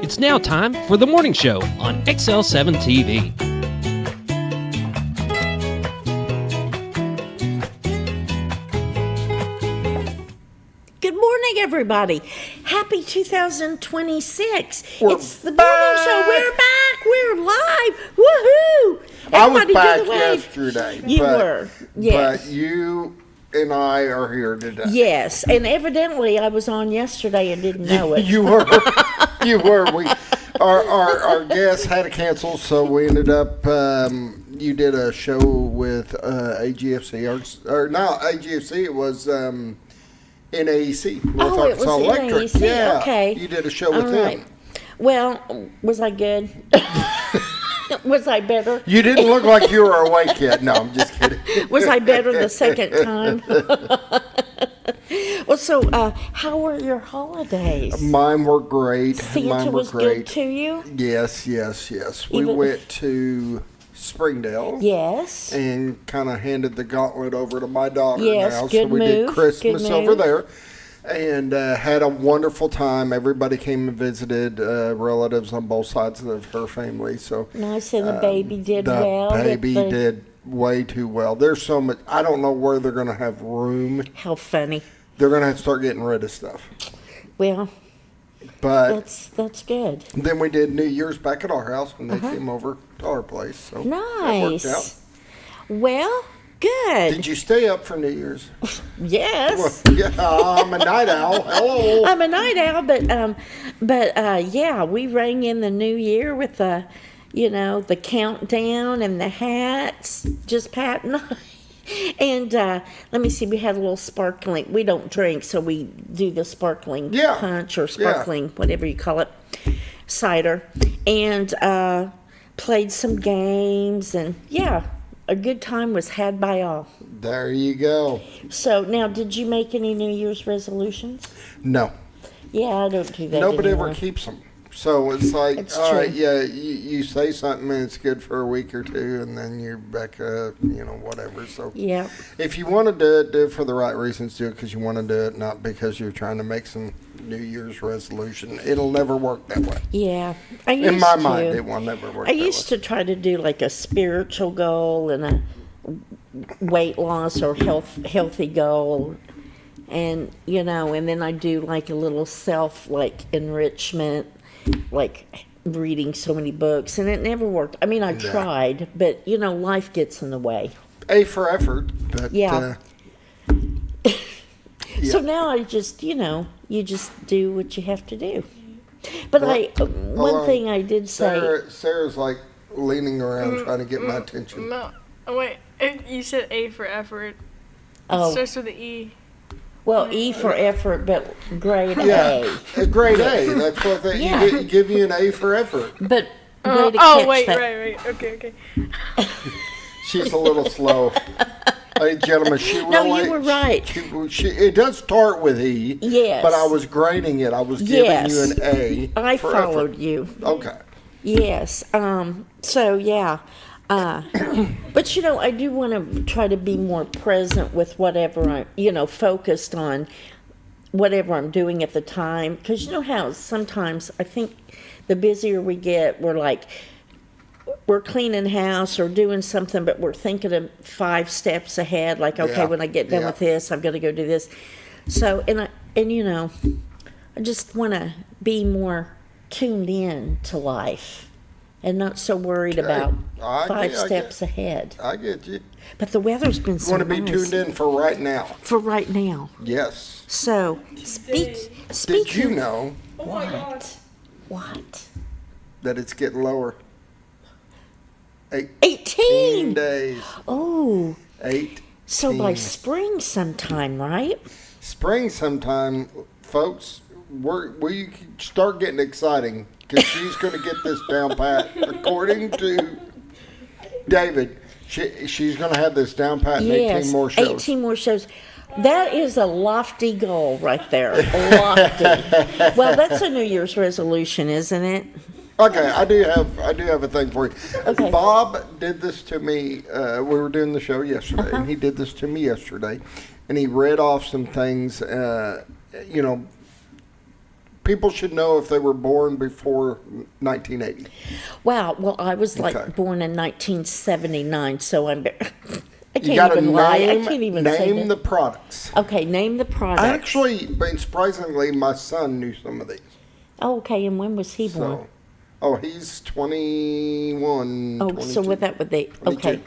It's now time for the morning show on XL7-TV. Good morning, everybody. Happy 2026. It's the morning show. We're back. We're live. Woohoo! I was Everybody back do the wave. yesterday. You were. Yes. But you and I are here today. Yes, and evidently I was on yesterday and didn't know it. You were. You were. Our guest had to cancel, so we ended up. You did a show with AGFC, or not AGFC. It was NAEC. North Oh, it was Arkansas Electric. NAEC. Yeah. Okay. You did a show with All them. right. Well, was I good? Was I better? You didn't look like you were awake yet. No, I'm just kidding. Was I better the second time? Well, so how were your holidays? Mine were great. Santa Mine were was great. good to you? Yes. We Even- went to Springdale. Yes. And kind of handed the gauntlet over to my daughter Yes, now. good So we did move, Christmas good over move. there. And had a wonderful time. Everybody came and visited, relatives on both sides of her family. So Nice, and the baby did the well. with baby the- did way too well. There's so much. I don't know where they're going to have room. How funny. They're going to have to start getting rid of stuff. Well, But that's good. then we did New Year's back at our house, and they came over to our place. So that worked out. Nice. Well, good. Did you stay up for New Year's? Yes. Well, yeah, I'm a night owl. Hello. I'm a night owl, but yeah, we rang in the new year with the, the countdown and the hats, just Pat and I. And let me see, we had a little sparkling. We don't drink, so we do the sparkling punch or sparkling, whatever you call it, cider, and played some games, and yeah, a good time was had by all. There you go. So now, did you make any New Year's resolutions? No. Yeah, I don't do that Nobody anymore. ever keeps them. So it's like, It's all right, true. yeah, you say something and it's good for a week or two, and then you're back up, whatever. So Yeah. if you want to do it for the right reasons. Do it because you want to do it, not because you're trying to make some New Year's resolution. It'll never work that way. Yeah. I used In my to. mind, it will never work I that used way. to try to do like a spiritual goal and a weight loss or healthy goal. And, and then I do like a little enrichment, like reading so many books, and it never worked. I mean, I tried, but, life gets in the way. A for effort. But, Yeah. yeah. So now I just, you just do what you have to do. But one thing I did say. Sarah's like leaning around trying to get my attention. No, oh, wait. You said A for effort. Oh. It starts with the E. Well, E for effort, but grade Yeah, A. a grade A. That's what they Yeah. give you an A for effort. But way to Oh, catch wait, that. right. Okay. She's a little slow. Ladies and gentlemen, she No, really, you were right. It does start with E. Yes. But I was grading it. I was giving Yes. you an A. I for followed effort. you. Okay. Yes. So yeah. But I do want to try to be more present with whatever I'm, focused on whatever I'm doing at the time. Because you know how sometimes I think the busier we get, we're cleaning house or doing something, but we're thinking of 5 steps ahead. Like, okay, Yeah. when I get done Yeah. with this, I've got to go do this. So, I just want to be more tuned in to life and not so worried about I 5 get- steps ahead. I get you. But the weather's been You so want to be nice tuned in for right now. for right now. Yes. So, Did speaking. you know What? that it's getting lower? 18 18. days. Oh, 8. so by spring sometime, right? Spring sometime, folks, we start getting exciting because she's going to get this down pat. According to David, she's going to have this down pat in 18 more shows. 18 more shows. That is a lofty goal right there. Lofty. Well, that's a New Year's resolution, isn't it? Okay, I do have a thing for you. Okay. Bob did this to me. We were doing the show yesterday, and he did this to me yesterday, and he read off some things. people should know if they were born before 1980. Wow. Well, I was like Okay. born in 1979, so I'm. I You can't got to even lie. I can't even say name that. the products. Okay, name the product. Actually, but surprisingly, my son knew some of these. Oh, okay, and when was he born? He's 21. Oh, 22. so what that would they? 22. Okay.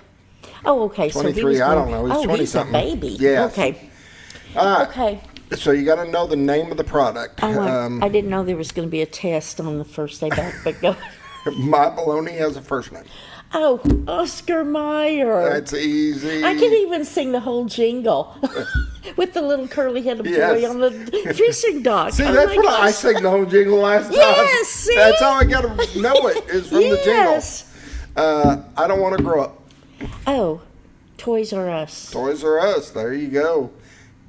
Oh, okay. So he 23, was I born- don't know. He's oh, 20 he's something. a baby. Yes. Okay. All right. Okay. So you got to know the name of the product. Oh, I didn't know there was going to be a test on the first day back, but go. My baloney has a first name. Oh, Oscar Mayer. That's easy. I can even sing the whole jingle with the little curly-headed boy Yes. on the fishing dock. See, Oh that's my what I gosh. sang the whole jingle last time. Yes, see? That's how I got to know it, is from Yes. the jingle. I don't want to grow up. Oh, Toys R Us. Toys R Us, there you go.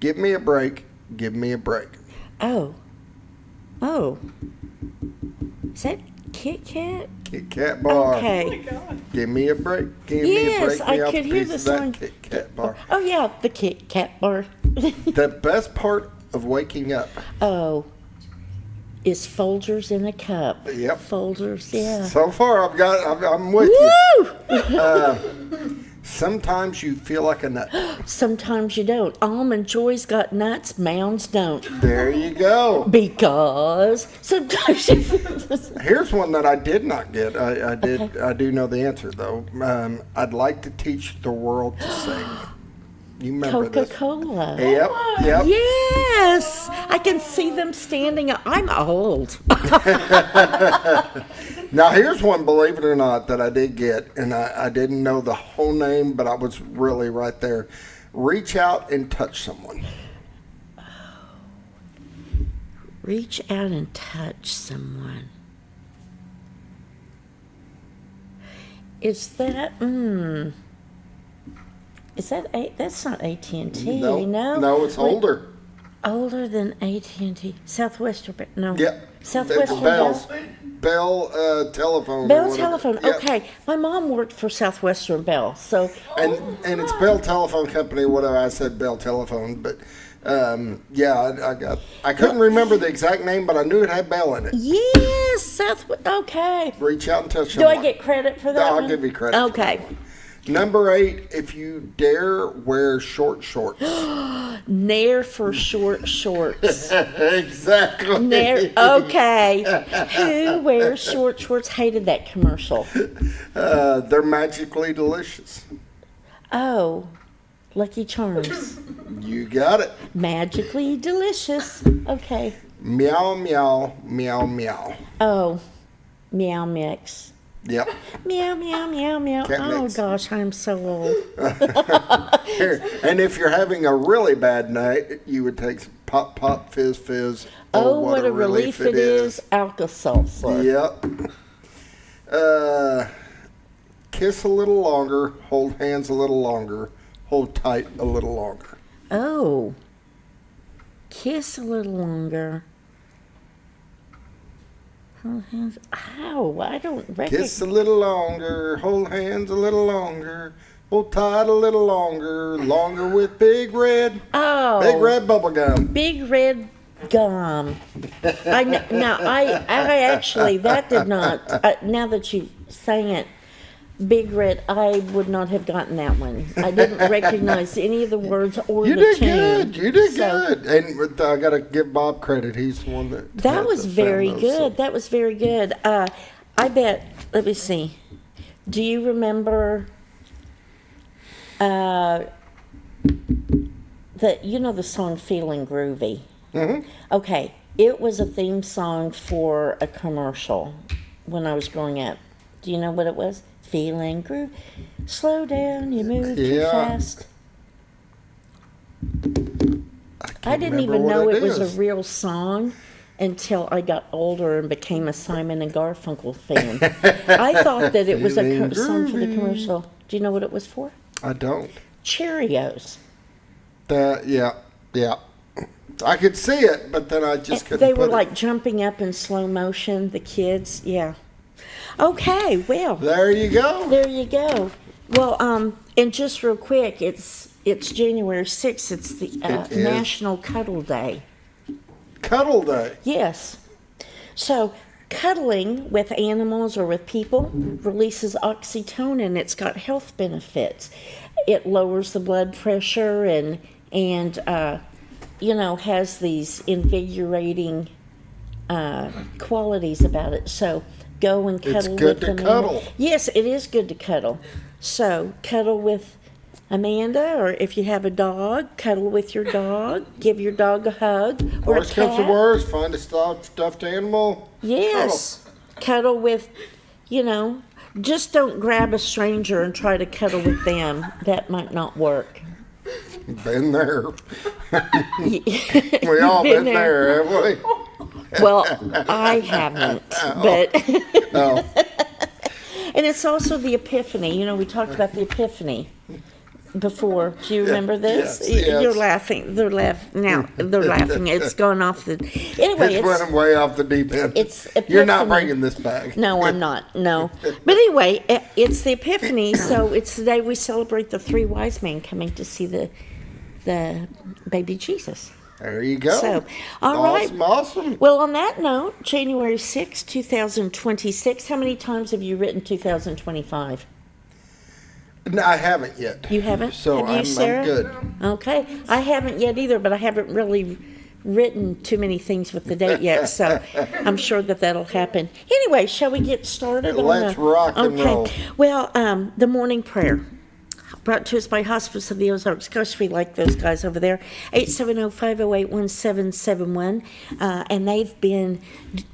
Give me a break. Give me a break. Oh. Oh. Is that Kit Kat? Kit Kat bar. Okay. Give me a break. Give me a Yes, break. Me I off could a hear piece the of that song. Kit Kat bar. Oh, yeah, the Kit Kat bar. The best part of waking up. Oh, is Folgers in a cup. Yep. Folgers, yeah. So far, I'm with you. Woo! Sometimes you feel like a nut. Sometimes you don't. Almond Joy's got nuts, Mounds don't. There you go. Because sometimes you Here's one that I did not get. I do know the answer though. I'd like to teach the world to sing. You remember this? Coca-Cola. Yep. Yes, I can see them standing up. I'm old. Now here's one, believe it or not, that I did get, and I didn't know the whole name, but I was really right there. Reach out and touch someone. Reach out and touch someone. Is that Is that that's not AT&T? No, it's Wait, older. Older than AT&T. Southwestern, no. Yep. Southwestern Bell's. Bell. Bell telephone. or Bell whatever. Telephone. Yep. Okay, my mom worked for Southwestern Bell, so And it's Bell Telephone Company, whatever. I said Bell Telephone, but I couldn't remember the exact name, but I knew it had Bell in it. yes, Southwest. Okay. Reach out and touch Do someone. I get credit for that? I'll one? give you credit for Okay. that one. Number 8, if you dare wear short shorts. Nair for short shorts. Exactly. Nair. Okay. Who wears short shorts? Hated that commercial. They're magically delicious. Oh, Lucky Charms. You got it. Magically delicious. Okay. Meow, meow, meow, meow. Oh, Meow Mix. Yep. Meow, meow, meow, meow. Cat Oh, mix. gosh, I'm so old. Here. And if you're having a really bad night, you would take some pop, pop, fizz, fizz. Oh, what a relief it is. Alka-Seltzer. Yep. Kiss a little longer, hold hands a little longer, hold tight a little longer. Oh. Kiss a little longer. Hold hands. Ow, I don't recognize. Kiss a little longer, hold hands a little longer, hold tight a little longer, longer with Big Red. Oh. Big Red bubble gum. Big Red gum. I actually, that did not, now that you sang it, Big Red, I would not have gotten that one. I didn't recognize any of the words or You the did tune. good. You did So, good. And I got to give Bob credit. He's the one that. That had was found very those, good. so. That was very good. I bet, let me see. Do you remember the song Feeling Groovy? Mm-hmm. Okay, it was a theme song for a commercial when I was growing up. Do you know what it was? Feeling groove. Slow down, you move too Yeah. fast. I didn't remember even what know it it was a is. real song until I got older and became a Simon and Garfunkel fan. I thought that it was a Feeling song for the groovy. commercial. Do you know what it was for? I don't. Cheerios. Yeah. I could see it, but then I just couldn't. They were put it. like jumping up in slow motion, the kids. Yeah. Okay, well, There you go. there you go. Well, and just real quick, it's January 6th. It's the It is. National Cuddle Day. Cuddle Day. Yes. So, cuddling with animals or with people releases oxytocin. It's got health benefits. It lowers the blood pressure and has these invigorating qualities about it. So, go and cuddle It's good with to Amanda. cuddle. Yes, it is good to cuddle. So, cuddle with Amanda, or if you have a dog, cuddle with your dog. Give your dog a hug. Or a Worst comes to cat. worst, find a stuffed animal. Yes. Cuddle with, just don't grab a stranger and try to cuddle with them. That might not work. Been there. We all been there, haven't we? Well, I haven't, but. Oh, And it's also the Epiphany. We talked about the Epiphany before. Do you remember this? Yes. You're laughing. They're laughing now. They're laughing. It's gone off the. Anyway, it's running way off the deep end. it's You're not Epiphany. bringing this back. No, I'm not. No. But anyway, it's the Epiphany, so it's the day we celebrate the three wise men coming to see the baby Jesus. There you go. So, all right. Awesome. Well, on that note, January 6, 2026, how many times have you written 2025? No, I haven't yet. You haven't? So Have you, I'm Sarah? good. Okay. I haven't yet either, but I haven't really written too many things with the date yet, so I'm sure that'll happen. Anyway, shall we get started? Let's rock and roll. Well, the morning prayer. Brought to us by Hospice of the Ozarks. Gosh, we like those guys over there. 870-508-1771. And they've been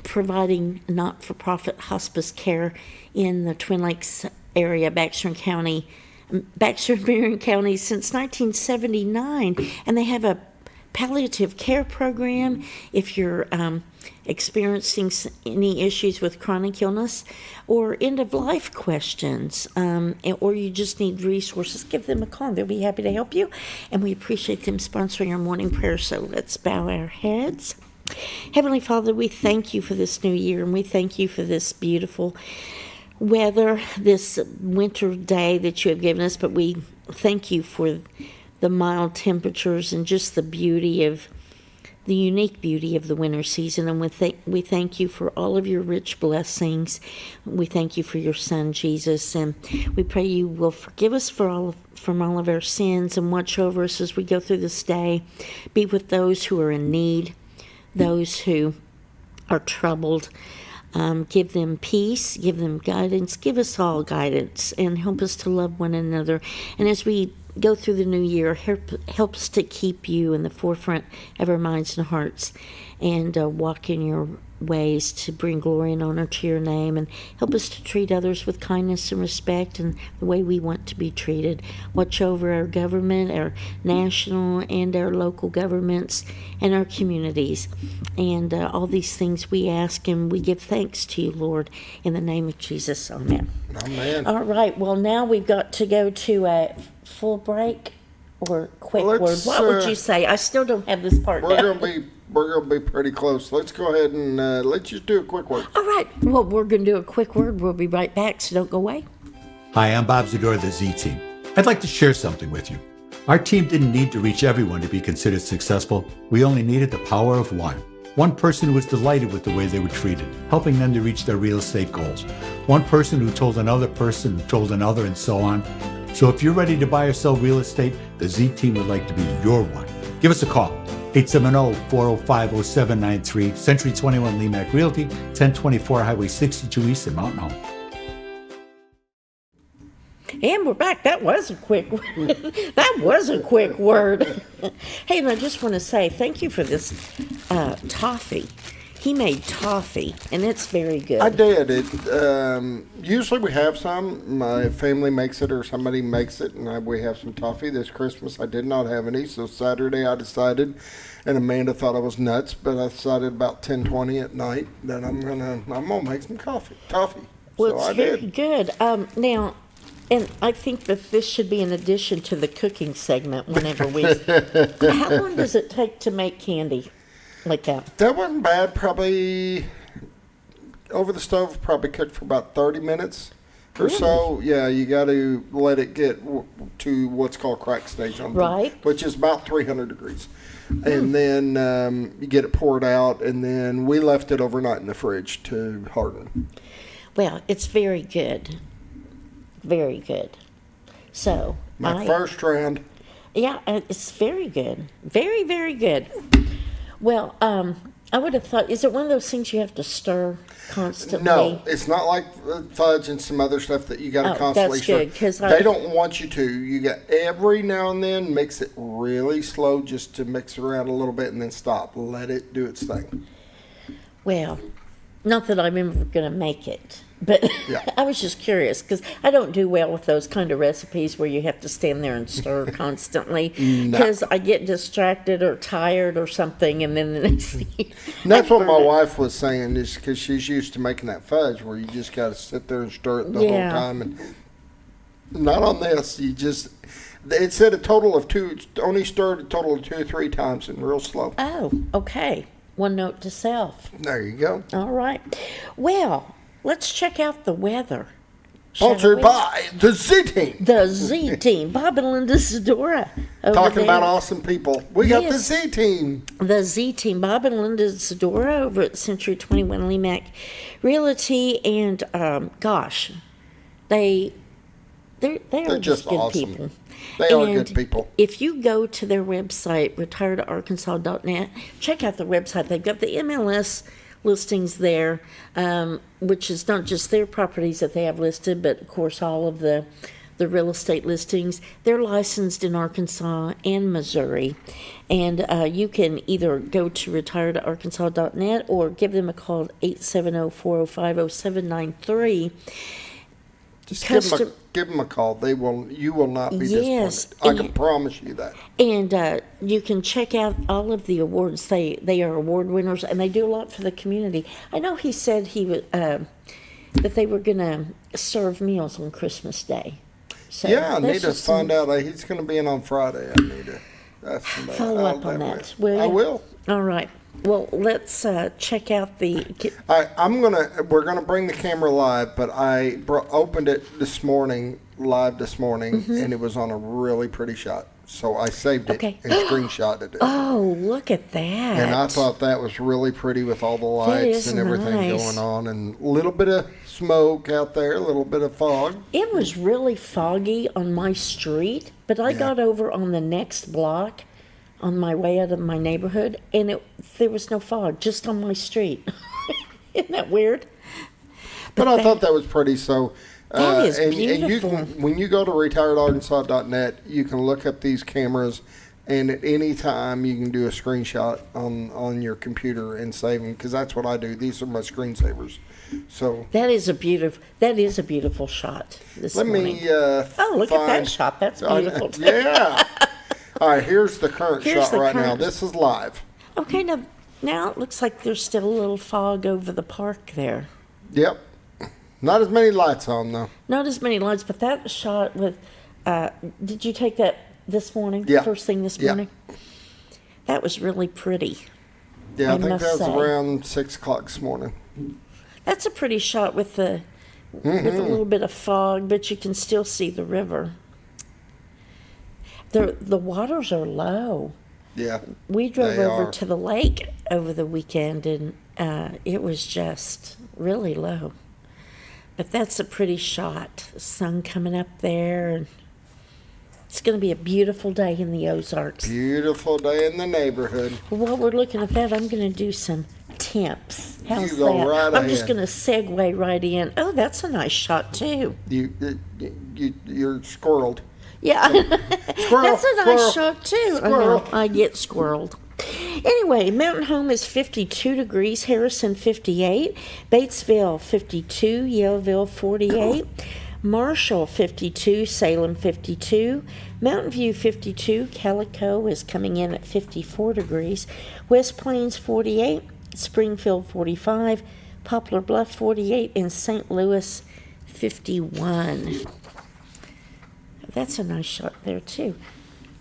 providing not-for-profit hospice care in the Twin Lakes area, Baxter and Marion County since 1979. And they have a palliative care program if you're experiencing any issues with chronic illness or end-of-life questions, or you just need resources, give them a call. They'll be happy to help you, and we appreciate them sponsoring our morning prayer. So let's bow our heads. Heavenly Father, we thank you for this new year, and we thank you for this beautiful weather, this winter day that you have given us, but we thank you for the mild temperatures and just the unique beauty of the winter season. And we thank you for all of your rich blessings. We thank you for your Son, Jesus. And we pray you will forgive us from all of our sins and watch over us as we go through this day. Be with those who are in need, those who are troubled. Give them peace, give them guidance, give us all guidance, and help us to love one another. And as we go through the new year, help us to keep you in the forefront of our minds and hearts, and walk in your ways to bring glory and honor to your name, and help us to treat others with kindness and respect and the way we want to be treated. Watch over our government, our national and our local governments, and our communities. And all these things we ask and we give thanks to you, Lord, in the name of Jesus. Amen. Amen. All right, well, now we've got to go to a full break or quick word. What would you say? I still don't have this part down. We're gonna be pretty close. Let's go ahead and let's just do a quick word. All right, well, we're going to do a quick word. We'll be right back, so don't go away. Hi, I'm Bob Zador of the Z Team. I'd like to share something with you. Our team didn't need to reach everyone to be considered successful. We only needed the power of one. One person who was delighted with the way they were treated, helping them to reach their real estate goals. One person who told another person who told another, and so on. So if you're ready to buy or sell real estate, the Z Team would like to be your one. Give us a call. 870-405-0793, Century 21 Lemac Realty, 1024 Highway 62 East in Mountain Home. And we're back. That was a quick word. That was a quick word. Hey, and I just want to say thank you for this toffee. He made toffee, and it's very good. I did. Usually we have some. My family makes it or somebody makes it, and we have some toffee. This Christmas I did not have any, so Saturday I decided, and Amanda thought I was nuts, but I decided about 10:20 at night that I'm gonna make some toffee. Well, So it's I very did. good. Now, and I think that this should be in addition to the cooking segment whenever we... How long does it take to make candy like that? That wasn't bad. Probably over the stove, probably cooked for about 30 minutes or so. Yeah, you got to let it get to what's called crack stage on Right. which is about 300 degrees. and then you get it poured out, and then we left it overnight in the fridge to harden. Well, it's very good. Very good. So, My first round. yeah, it's very good. Very, very good. Well, I would have thought, is it one of those things you have to stir constantly? No, it's not like fudge and some other stuff that you got to Oh, constantly that's stir. good, 'cause they don't want you to. You got every now and then mix it really slow just to mix it around a little bit and then stop. Let it do its thing. Well, not that I'm ever going to make it, but Yeah. I was just curious because I don't do well with those kind of recipes where you have to stand there and stir constantly because I get distracted or tired or something, and then the next thing. And that's I what my burn it. wife was saying, is because she's used to making that fudge where you just got to sit there and stir it the Yeah. whole time. And not on this. You just, it said a total of two, only stirred a total of 2 or 3 times and real slow. Oh, okay. One note to self. There you go. All right. Well, let's check out the weather. shall Sponsored we? by the Z Team. The Z Team, Bob and Linda Zadora. over Talking about there. awesome people. We got the Yes. Z Team. The Z Team, Bob and Linda Zadora over at Century 21 Lemac Realty, and gosh, they are just good awesome. people. They are And good people. If you go to their website, retiredarkansas.net, check out their website. They've got the MLS listings there, which is not just their properties that they have listed, but of course all of the real estate listings. They're licensed in Arkansas and Missouri. And you can either go to retiredarkansas.net or give them a call at 870-405-0793. Just Custom- give them a call. You will not be Yes, disappointed. I can and- promise you that. And you can check out all of the awards. They are award winners, and they do a lot for the community. I know he said he would that they were going to serve meals on Christmas Day. So Yeah, I that's need to just find out. He's going to be in on Friday. I need to ask him about Follow how up on that, went. will I you? will. All right. Well, let's check out the. All right, we're gonna bring the camera live, but I opened it this morning, and it was on a really pretty shot. So I saved it Okay. and screenshotted it. Oh, look at that! And I thought that was really pretty with all the lights is and everything nice. going on, and a little bit of smoke out there, a little bit of fog. It was really foggy on my street, but I got over on the next block on my way out of my neighborhood, and there was no fog, just on my street. Isn't that weird? But I thought that was pretty. So That is and you beautiful. can, when you go to retiredarkansas.net, you can look up these cameras, and at any time you can do a screenshot on your computer and save them, because that's what I do. These are my screensavers. So That is a beautiful shot this let morning. me Oh, look at that find- shot. That's beautiful. too. Yeah. All right, here's the current Here's shot the right now. current- This is live. Okay, now it looks like there's still a little fog over the park there. Yep. Not as many lights on though. Not as many lights, but that shot with, did you take that this morning? Yeah. First thing this Yeah. morning? That was really pretty. Yeah, I I think must that was say. around 6 o'clock this morning. That's a pretty shot with a little bit of fog, but you can still see the river. The waters are low. Yeah. We drove They over are. to the lake over the weekend, and it was just really low. But that's a pretty shot. The sun coming up there, and it's going to be a beautiful day in the Ozarks. Beautiful day in the neighborhood. While we're looking at that, I'm going to do some temps. How's You go that? right I'm just ahead. going to segue right in. Oh, that's a nice shot too. You're squirreled. Yeah, Squirrel, that's a nice squirrel, shot too. squirrel. I get squirreled. Anyway, Mountain Home is 52 degrees, Harrison 58, Batesville 52, Yellville 48, Marshall 52, Salem 52, Mountain View 52, Calico is coming in at 54 degrees, West Plains 48, Springfield 45, Poplar Bluff 48, and St. Louis 51. That's a nice shot there too.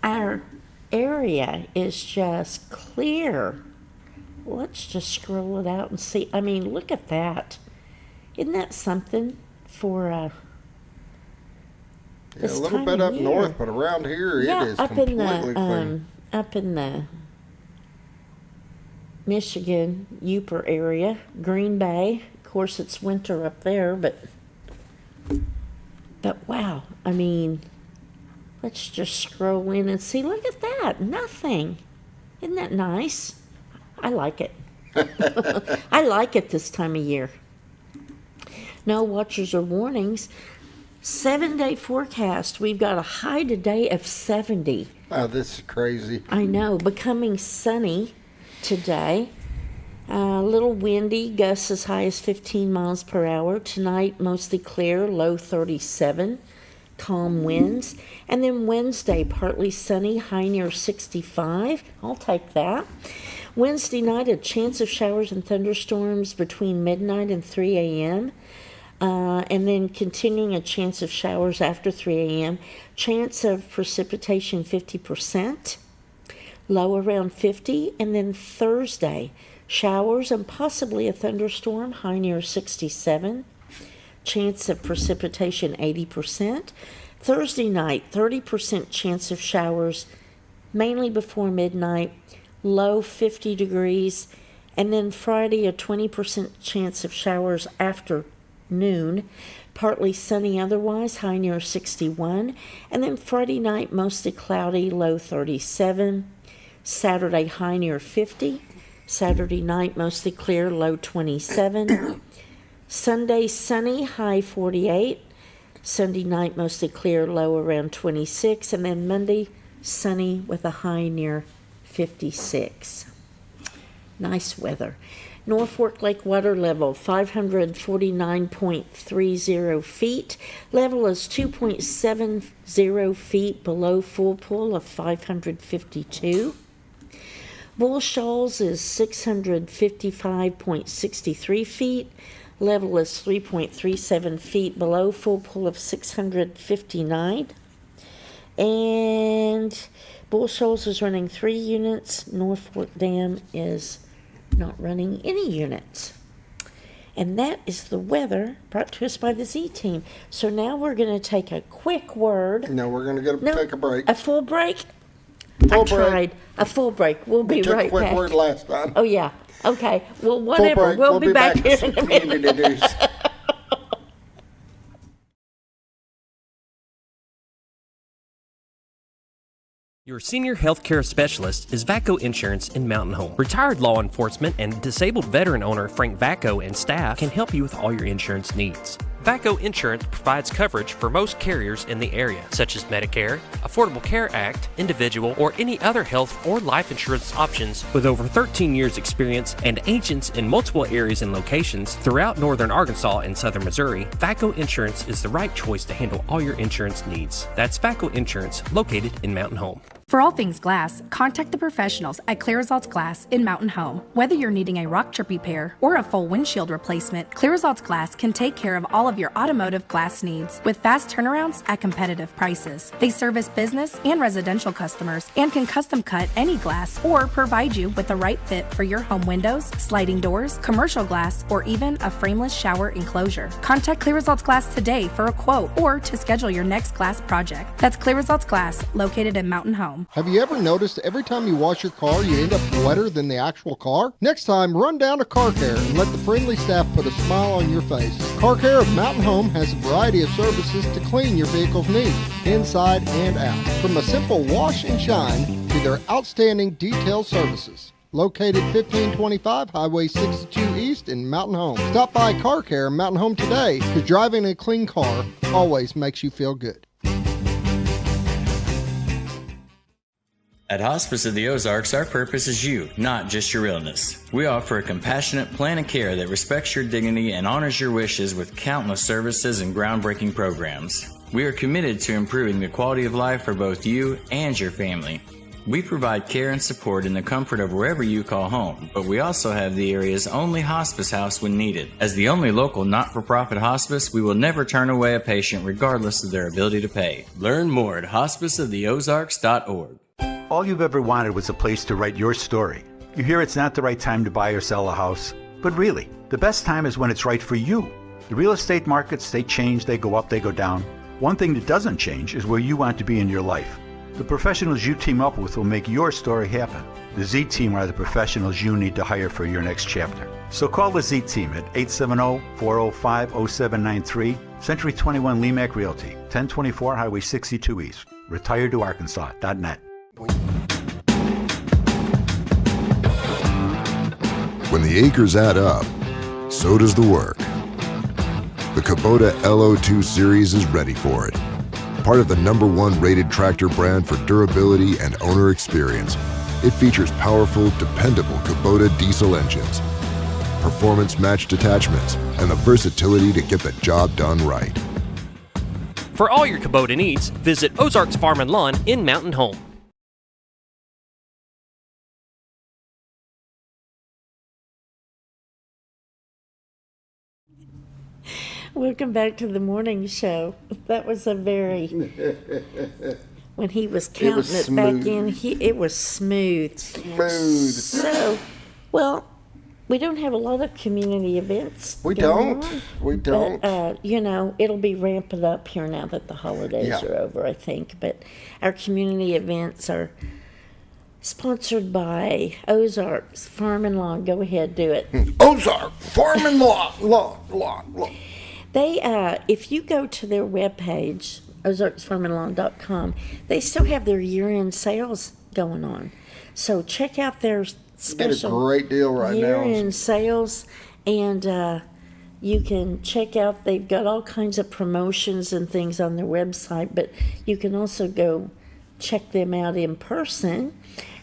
Our area is just clear. Let's just scroll it out and see. I mean, look at that. Isn't that something for Yeah, this a little time bit of up year? north, but around here Yeah, it is up in completely clear. the up in the Michigan, Upper area, Green Bay. Of course, it's winter up there, but wow, I mean, let's just scroll in and see. Look at that, nothing. Isn't that nice? I like it. I like it this time of year. No watchers or warnings. 7-day forecast. We've got a high today of 70. Oh, this is crazy. I know. Becoming sunny today. A little windy, gusts as high as 15 miles per hour. Tonight, mostly clear, low 37. Calm winds. And then Wednesday, partly sunny, high near 65. I'll take that. Wednesday night, a chance of showers and thunderstorms between midnight and 3 a.m. And then continuing a chance of showers after 3 a.m. Chance of precipitation 50%, low around 50. And then Thursday, showers and possibly a thunderstorm, high near 67. Chance of precipitation 80%. Thursday night, 30% chance of showers, mainly before midnight, low 50 degrees. And then Friday, a 20% chance of showers after noon, partly sunny otherwise, high near 61. And then Friday night, mostly cloudy, low 37. Saturday, high near 50. Saturday night, mostly clear, low 27. Sunday, sunny, high 48. Sunday night, mostly clear, low around 26. And then Monday, sunny with a high near 56. Nice weather. Norfolk Lake water level 549.30 feet. Level is 2.70 feet below full pool of 552. Bull Shoals is 655.63 feet. Level is 3.37 feet below full pool of 659. And Bull Shoals is running 3 units. Norfolk Dam is not running any units. And that is the weather brought to us by the Z Team. So now we're going to take a quick word. No, we're going to take a break. A full break? Full I break. tried. A full break. We'll be took right a quick back. word last time. Oh, yeah. Okay. Well, Full whatever. break. We'll be back here with in some a minute. community news. Your senior healthcare specialist is VACO Insurance in Mountain Home. Retired law enforcement and disabled veteran owner Frank VACO and staff can help you with all your insurance needs. VACO Insurance provides coverage for most carriers in the area, such as Medicare, Affordable Care Act, individual, or any other health or life insurance options. With over 13 years experience and agents in multiple areas and locations throughout northern Arkansas and southern Missouri, VACO Insurance is the right choice to handle all your insurance needs. That's VACO Insurance, located in Mountain Home. For all things glass, contact the professionals at Clear Results Glass in Mountain Home. Whether you're needing a rock chip repair or a full windshield replacement, Clear Results Glass can take care of all of your automotive glass needs with fast turnarounds at competitive prices. They service business and residential customers and can custom cut any glass or provide you with the right fit for your home windows, sliding doors, commercial glass, or even a frameless shower enclosure. Contact Clear Results Glass today for a quote or to schedule your next glass project. That's Clear Results Glass, located in Mountain Home. Have you ever noticed every time you wash your car, you end up wetter than the actual car? Next time, run down to Car Care and let the friendly staff put a smile on your face. Car Care of Mountain Home has a variety of services to clean your vehicle's needs, inside and out. From a simple wash and shine to their outstanding detail services. Located 1525 Highway 62 East in Mountain Home. Stop by Car Care in Mountain Home today, because driving a clean car always makes you feel good. At Hospice of the Ozarks, our purpose is you, not just your illness. We offer a compassionate plan of care that respects your dignity and honors your wishes with countless services and groundbreaking programs. We are committed to improving the quality of life for both you and your family. We provide care and support in the comfort of wherever you call home, but we also have the area's only hospice house when needed. As the only local not-for-profit hospice, we will never turn away a patient regardless of their ability to pay. Learn more at hospiceoftheozarks.org. All you've ever wanted was a place to write your story. You hear it's not the right time to buy or sell a house, but really, the best time is when it's right for you. The real estate markets, they change, they go up, they go down. One thing that doesn't change is where you want to be in your life. The professionals you team up with will make your story happen. The Z Team are the professionals you need to hire for your next chapter. So call the Z Team at 870-405-0793, Century 21 Lemac Realty, 1024 Highway 62 East, retiredtoarkansas.net. When the acres add up, so does the work. The Kubota LO2 Series is ready for it. Part of the #1 rated tractor brand for durability and owner experience, it features powerful, dependable Kubota diesel engines, performance-matched attachments, and the versatility to get the job done right. For all your Kubota needs, visit Ozarks Farm and Lawn in Mountain Home. Welcome back to the morning show. That was a very, when he was counting it back in, it was smooth. Smooth. So, well, we don't have a lot of community events. We going don't. on, We don't. But, it'll be ramping up here now that the holidays are over, I think. But our community events are sponsored by Ozarks Farm and Lawn. Go ahead, do it. Ozark Farm and Law. They, if you go to their webpage, ozarksfarmandlawn.com, they still have their year-end sales going on. So check out their Get a special great deal right now. year-end sales, and you can check out, they've got all kinds of promotions and things on their website, but you can also go check them out in person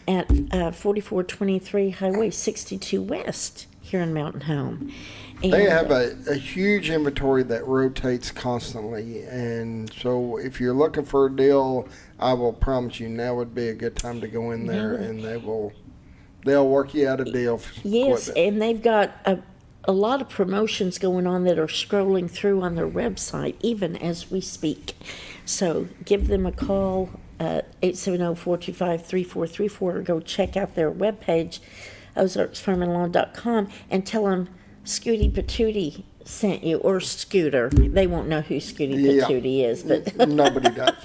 at 4423 Highway 62 West here in Mountain Home. They have a huge inventory that rotates constantly, and so if you're looking for a deal, I will promise you now would be a good time to go in there, and they'll work you out a deal. Yes, and they've got a lot of promotions going on that are scrolling through on their website even as we speak. So give them a call at 870-425-3434, or go check out their webpage, ozarksfarmandlawn.com, and tell them Scooty Patootie sent you, or Scooter. They won't know who Scooty Patootie is, but Nobody does.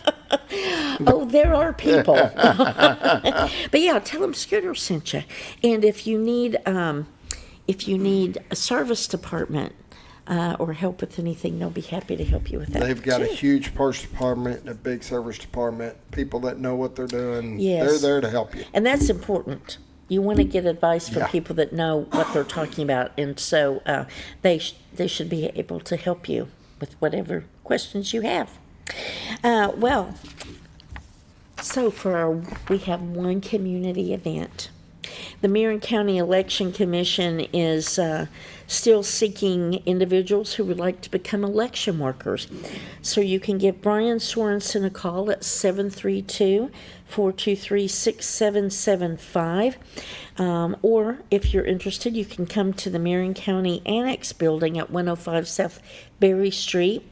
oh, there are people. But yeah, tell them Scooter sent you. And if you need a service department or help with anything, they'll be happy to help you with that. They've got a too. huge parts department and a big service department, people that know what they're doing. Yes. They're there to help you. And that's important. You want to get advice from people that know what they're talking about, and so they should be able to help you with whatever questions you have. So we have one community event. The Marion County Election Commission is still seeking individuals who would like to become election workers. So you can give Brian Sorensen a call at 732-423-6775. Or if you're interested, you can come to the Marion County Annex Building at 105 South Berry Street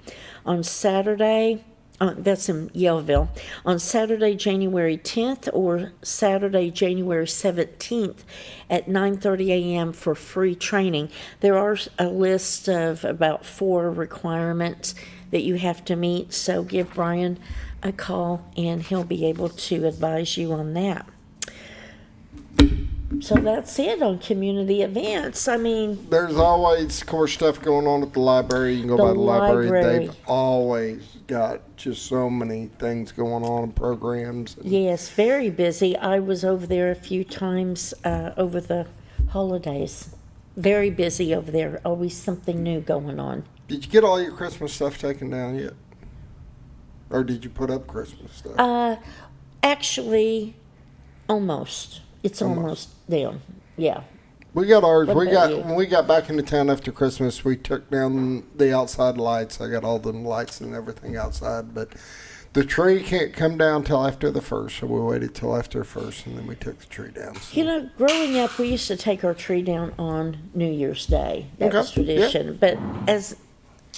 on Saturday. That's in Yellville, on Saturday, January 10th or Saturday, January 17th at 9:30 a.m. for free training. There are a list of about 4 requirements that you have to meet, so give Brian a call and he'll be able to advise you on that. So that's it on community events. I mean, there's always, of course, stuff going on at the library. You can go by the library. They've always got just so many things going on and programs. Yes, very busy. I was over there a few times over the holidays. Very busy over there. Always something new going on. Did you get all your Christmas stuff taken down yet? Or did you put up Christmas stuff? Actually, almost. It's almost down. Yeah. We got ours. What about you? When we got back into town after Christmas, we took down the outside lights. I got all the lights and everything outside, but the tree can't come down till after the 1st, so we waited till after the 1st, and then we took the tree down. So. You know, growing up, we used to take our tree down on New Year's Day. That was tradition. Yeah. But as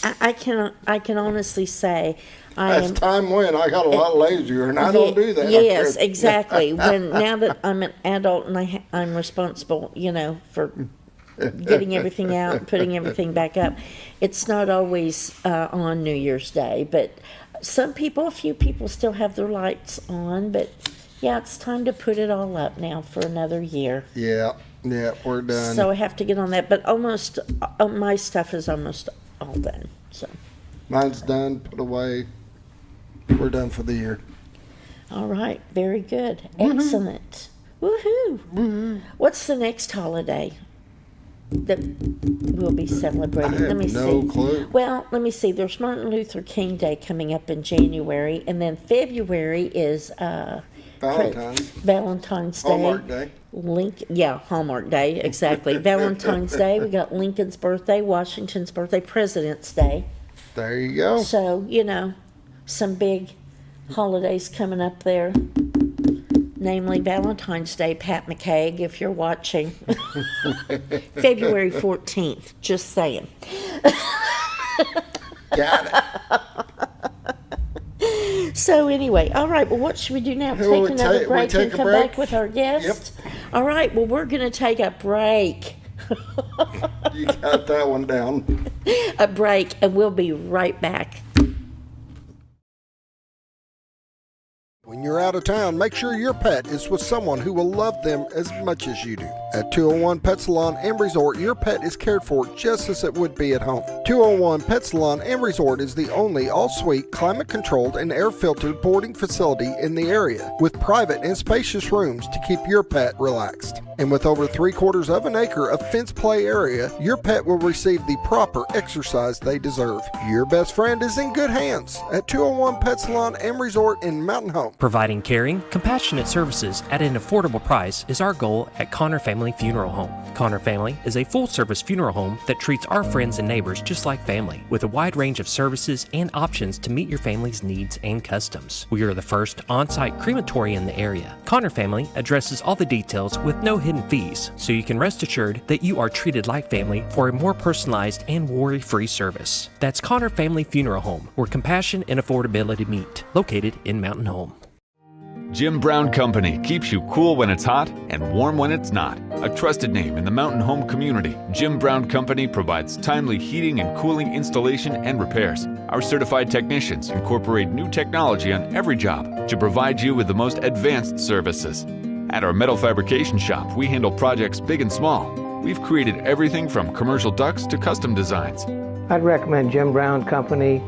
I can honestly say, as time went, I got a lot lazier, and I don't do that. Yes, exactly. Now that I'm an adult and I'm responsible, for getting everything out, putting everything back up, it's not always on New Year's Day. But a few people still have their lights on, but yeah, it's time to put it all up now for another year. Yeah, we're done. So I have to get on that, but almost, my stuff is almost all done, so. Mine's done, put away. We're done for the year. All right, very good. Excellent. Woohoo! What's the next holiday that we'll be celebrating? I have no clue. Well, let me see. There's Martin Luther King Day coming up in January, and then February is Valentine's Day. Hallmark Day. Hallmark Day, exactly. Valentine's Day. We got Lincoln's birthday, Washington's birthday, President's Day. There you go. So, some big holidays coming up there. Namely Valentine's Day, Pat McCaig, if you're watching. February 14th, just saying. Got it. So anyway, all right, well, what should we do now? Take another break and come back with our guest? Yep. All right, well, we're going to take a break. You got that one down. A break, and we'll be right back. When you're out of town, make sure your pet is with someone who will love them as much as you do. At 201 Pet Salon and Resort, your pet is cared for just as it would be at home. 201 Pet Salon and Resort is the only all-suite, climate-controlled, and air-filtered boarding facility in the area, with private and spacious rooms to keep your pet relaxed. And with over 3/4 of an acre of fenced play area, your pet will receive the proper exercise they deserve. Your best friend is in good hands at 201 Pet Salon and Resort in Mountain Home. Providing caring, compassionate services at an affordable price is our goal at Connor Family Funeral Home. Connor Family is a full-service funeral home that treats our friends and neighbors just like family, with a wide range of services and options to meet your family's needs and customs. We are the first on-site crematory in the area. Connor Family addresses all the details with no hidden fees, so you can rest assured that you are treated like family for a more personalized and worry-free service. That's Connor Family Funeral Home, where compassion and affordability meet, located in Mountain Home. Jim Brown Company keeps you cool when it's hot and warm when it's not. A trusted name in the mountain home community, Jim Brown Company provides timely heating and cooling installation and repairs. Our certified technicians incorporate new technology on every job to provide you with the most advanced services. At our metal fabrication shop, we handle projects big and small. We've created everything from commercial ducts to custom designs. I'd recommend Jim Brown Company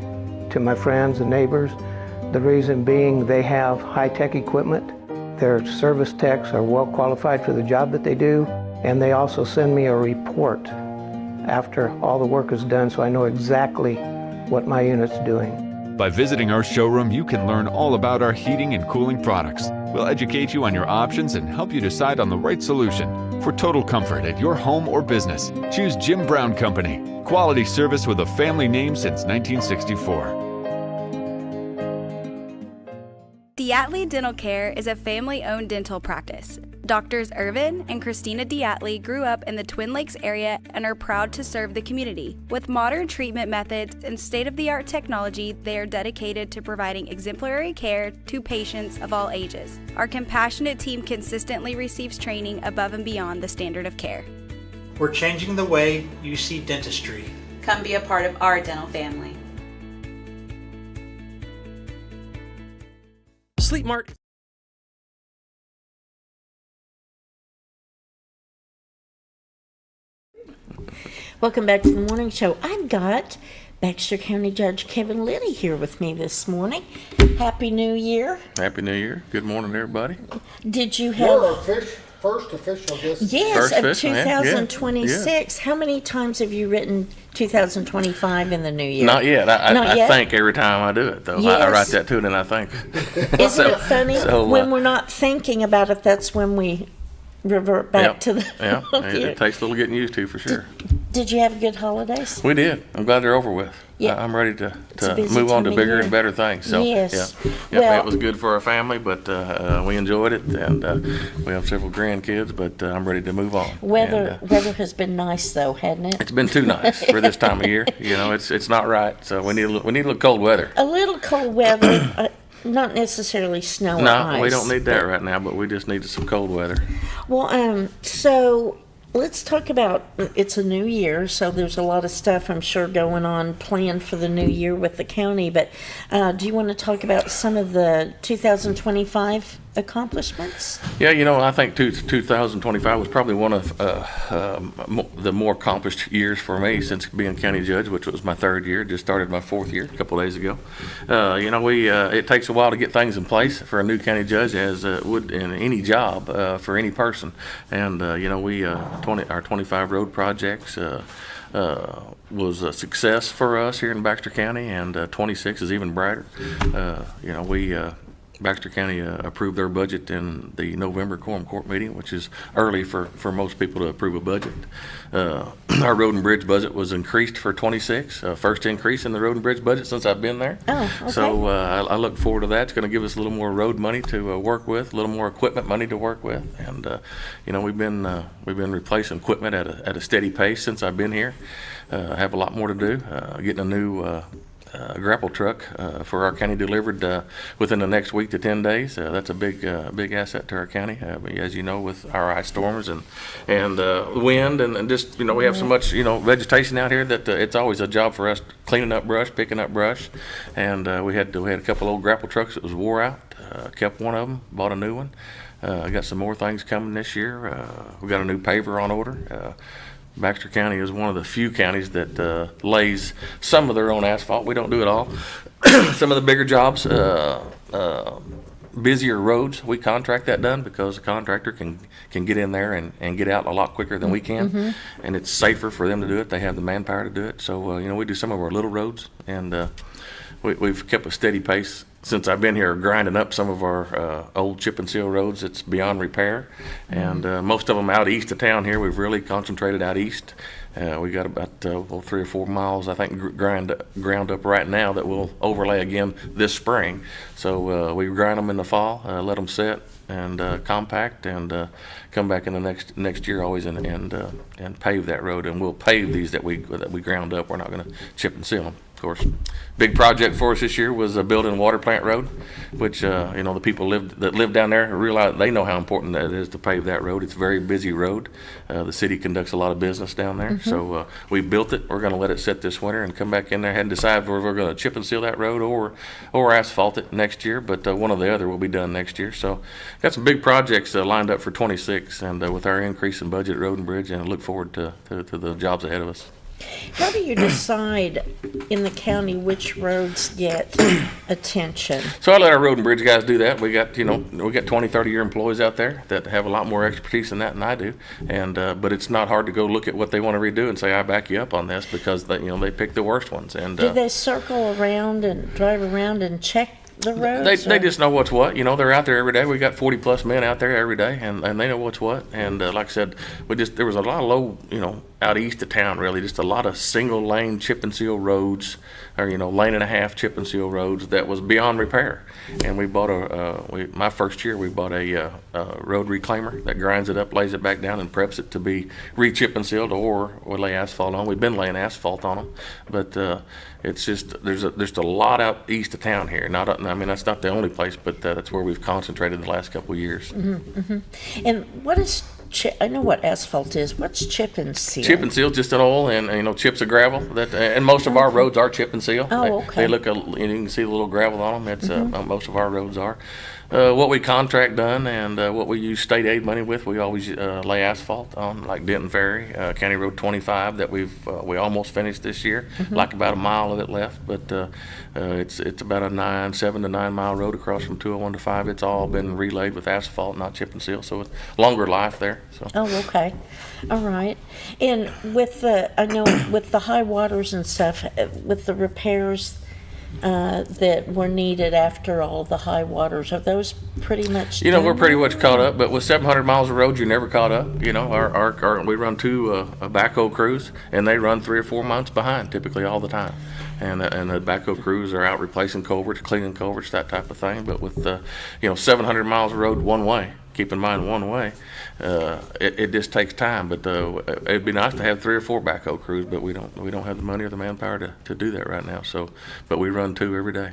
to my friends and neighbors. The reason being they have high-tech equipment. Their service techs are well qualified for the job that they do, and they also send me a report after all the work is done so I know exactly what my unit's doing. By visiting our showroom, you can learn all about our heating and cooling products. We'll educate you on your options and help you decide on the right solution. For total comfort at your home or business, choose Jim Brown Company. Quality service with a family name since 1964. Diatley Dental Care is a family-owned dental practice. Doctors Irvin and Christina Diatley grew up in the Twin Lakes area and are proud to serve the community. With modern treatment methods and state-of-the-art technology, they are dedicated to providing exemplary care to patients of all ages. Our compassionate team consistently receives training above and beyond the standard of care. We're changing the way you see dentistry. Come be a part of our dental family. Sleep Mart. Welcome back to the morning show. I've got Baxter County Judge Kevin Litty here with me this morning. Happy New Year. Happy New Year. Good morning, everybody. Did you have... You're our first official guest. Yes, first of official, 2026. Yeah. How many times have you written 2025 in the new year? Not yet. Not yet? I think every time I do it, though. Yes. I write that too, and then I think. Isn't it funny? When we're not thinking about it, that's when we revert back to the... Yeah, it takes a little getting used to, for sure. Did you have good holidays? We did. I'm glad they're over with. Yeah. I'm ready to busy move on to time of bigger year. and better things. So, Yes. Yeah, Well- it was good for our family, but we enjoyed it, and we have several grandkids, but I'm ready to move on. Weather And, weather has been nice, though, hasn't it? it's been too nice for this time of year. You know, it's not right, so we need a little cold weather. A little cold weather, not necessarily snow or No, ice. we don't need that right now, but we just needed some cold weather. Well, so let's talk about, it's a new year, so there's a lot of stuff I'm sure going on planned for the new year with the county, but do you want to talk about some of the 2025 accomplishments? Yeah, I think 2025 was probably one of the more accomplished years for me since being county judge, which was my third year. Just started my fourth year a couple of days ago. It takes a while to get things in place for a new county judge, as it would in any job for any person. And our 25 road projects was a success for us here in Baxter County, and 26 is even brighter. Baxter County approved their budget in the November quorum court meeting, which is early for most people to approve a budget. Our road and bridge budget was increased for 26, first increase in the road and bridge budget since I've been there. Oh, okay. So I look forward to that. It's going to give us a little more road money to work with, a little more equipment money to work with, and we've been replacing equipment at a steady pace since I've been here. I have a lot more to do. Getting a new grapple truck for our county delivered within the next week to 10 days. That's a big asset to our county, as you know, with our ice storms and wind and just we have so much vegetation out here that it's always a job for us cleaning up brush, picking up brush, and we had a couple old grapple trucks that was wore out. Kept one of them, bought a new one. I got some more things coming this year. We got a new paver on order. Baxter County is one of the few counties that lays some of their own asphalt. We don't do it all. Some of the bigger jobs, busier roads, we contract that done because the contractor can get in there and get out a lot quicker than we can, and it's safer for them to do it. They have the manpower to do it. So we do some of our little roads, and we've kept a steady pace since I've been here, grinding up some of our old chip and seal roads that's beyond repair, and most of them out east of town here. We've really concentrated out east. We got about 3 or 4 miles, I think, ground up right now that we'll overlay again this spring. So we grind them in the fall, let them set and compact, and come back in the next year always and pave that road. And we'll pave these that we ground up. We're not going to chip and seal them. Of course, big project for us this year was building a water plant road, which the people that live down there realize they know how important that is to pave that road. It's a very busy road. The city conducts a lot of business down there, so we built it. We're going to let it sit this winter and come back in there and decide whether we're going to chip and seal that road or asphalt it next year. But one or the other will be done next year. So got some big projects lined up for 26, and with our increase in budget, road and bridge, and I look forward to the jobs ahead of us. How do you decide in the county which roads get attention? So I let our road and bridge guys do that. We got 20, 30 year employees out there that have a lot more expertise in that than I do. And but it's not hard to go look at what they want to redo and say, I back you up on this, because they pick the worst ones. And do they circle around and drive around and check the roads? They just know what's what. They're out there every day. We got 40 plus men out there every day, and they know what's what. And like I said, there was a lot of low, out east of town, really, just a lot of single lane chip and seal roads, or lane and a half chip and seal roads that was beyond repair. And we bought my first year we bought a road reclaimer that grinds it up, lays it back down, and preps it to be re-chip and sealed, or we lay asphalt on. We've been laying asphalt on them, but it's just there's a lot out east of town here. That's not the only place, but that's where we've concentrated the last couple of years. And what is I know what asphalt is. What's chip and seal? Chip and seal, just an oil, and chips of gravel. And most of our roads are chip and seal. Oh, okay. They look, you can see the little gravel on them. That's most of our roads are. What we contract done and what we use state aid money with, we always lay asphalt on, like Denton Ferry, County Road 25 that we almost finished this year, like about a mile of it left, but it's about a 7 to 9 mile road across from 201 to 5. It's all been relayed with asphalt, not chip and seal, so it's longer life there. So. Oh, okay. All right. And with the high waters and stuff, with the repairs that were needed after all the high waters, are those pretty much done? We're pretty much caught up, but with 700 miles of road, you're never caught up. Our we run 2 backhoe crews, and they run 3 or 4 months behind typically all the time. And the backhoe crews are out replacing culverts, cleaning culverts, that type of thing. But with 700 miles of road one way, keep in mind one way, it just takes time. But it'd be nice to have 3 or 4 backhoe crews, but we don't have the money or the manpower to do that right now. So, but we run 2 every day.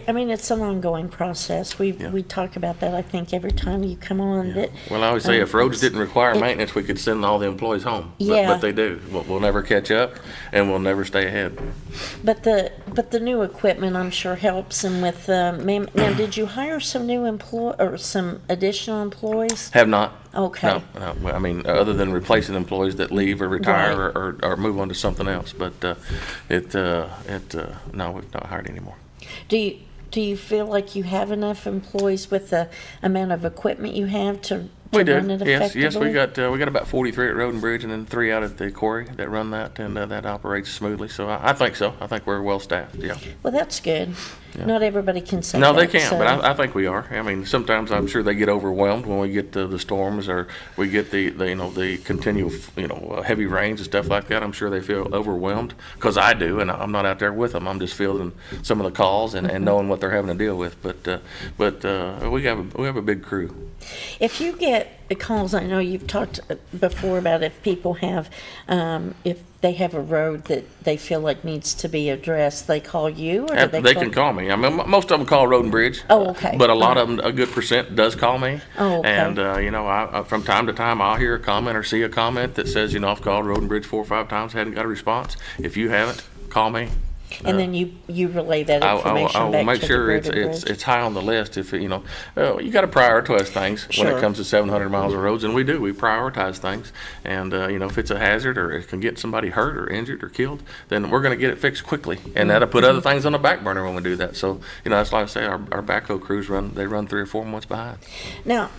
I mean, it's an ongoing process. We talk about that, I think, every time you come on. That Well, I always say if roads didn't require maintenance, we could send all the employees home. But they do. We'll never catch up, and we'll never stay ahead. But the new equipment, I'm sure, helps. And with now, did you hire some new some additional employees? Have not. Okay. No. I mean, other than replacing employees that leave or retire or move on to something else. But no, we've not hired anymore. Do you feel like you have enough employees with the amount of equipment you have to We do. run it effectively? Yes, we got about 43 at Road and Bridge, and then 3 out at the quarry that run that, and that operates smoothly. So I think so. I think we're well staffed. Yeah. Well, that's good. Yeah. Not everybody can say No, that. they can't, so. but I think we are. I mean, sometimes I'm sure they get overwhelmed when we get the storms or we get the continual heavy rains and stuff like that. I'm sure they feel overwhelmed because I do, and I'm not out there with them. I'm just fielding some of the calls and knowing what they're having to deal with. But we have a big crew. If you get calls, I know you've talked before about if people have, if they have a road that they feel like needs to be addressed, they call you, or do They can call me. I mean, most of them call Road and Bridge. Oh, okay. But a lot of them, a good percent, does call me. Oh, okay. And I from time to time, I'll hear a comment or see a comment that says, I've called Road and Bridge 4 or 5 times, hadn't got a response. If you haven't, call me. And then you relay that information I will back make to sure the it's Road and Bridge. it's high on the list. If you got to prioritize things when Sure. it comes to 700 miles of roads, and we do. We prioritize things, and if it's a hazard or it can get somebody hurt or injured or killed, then we're going to get it fixed quickly, and that'll put other things on the back burner when we do that. So that's like I say, our backhoe crews run 3 or 4 months behind. Now,